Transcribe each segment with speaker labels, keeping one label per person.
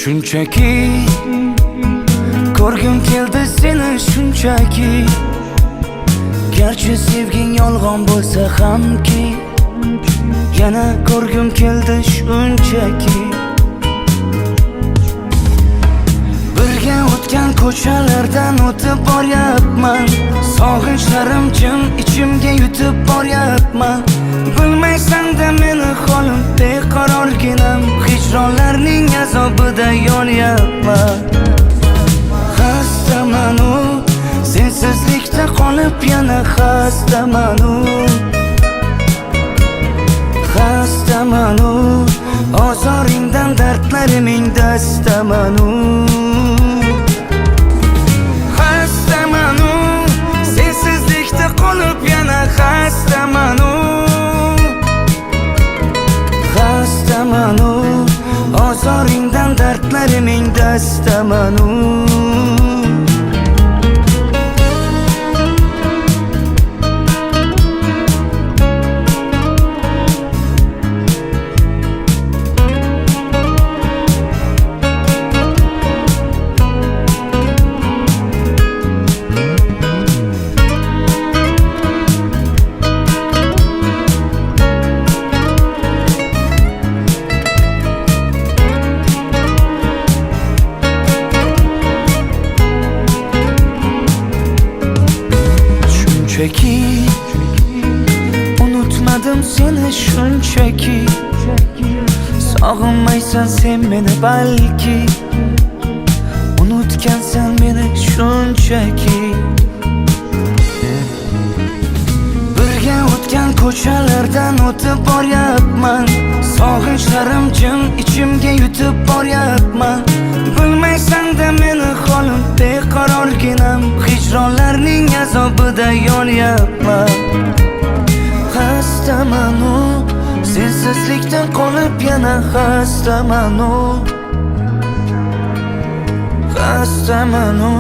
Speaker 1: Shunchaki ko'rgim keldi seni shunchaki. Garchi sevging yolg'on bo'lsa hamki, yana ko'rgim keldi shunchaki. Birga o'tgan ko'chalardan o'tib boryapman, sog'inchlarim jim ichimga yutib boryapman. Bilmaysan-da meni holim beqarorginam, hijronlarning azobida yonyapman. Xastamanu, sensizlikda qolib yana xastamanu. Xastamanu, ozoringdan dardlariming dastamanu. Xastamanu, sensizlikda qolib yana xastamanu. Xastamanu, ozoringdan dardlariming dastamanu. Shunchaki unutmadim seni shunchaki. Sog'inmaysan sen meni balki, unutgansan meni shunchaki. Birga o'tgan ko'chalardan o'tib boryapman, sog'inchlarim jim ichimga yutib boryapman. Bilmaysan-da meni holim beqarorginam, hijronlarning azobida yonyapman. Xastamanu, sensizlikdan qolib yana xastamanu. Xastamanu,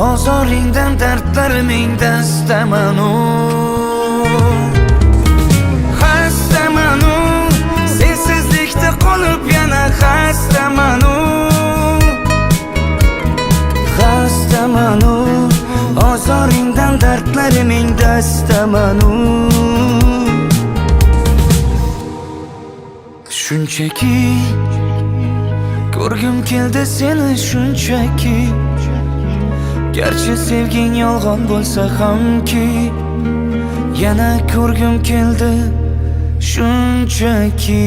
Speaker 1: ozoringdan dardlariming dastamanu. Xastamanu, sensizlikda qolib yana xastamanu. Xastamanu, ozoringdan dardlariming dastamanu. Shunchaki ko'rgim keldi seni shunchaki. Garchi sevging yolg'on bo'lsa hamki, yana ko'rgim keldi shunchaki.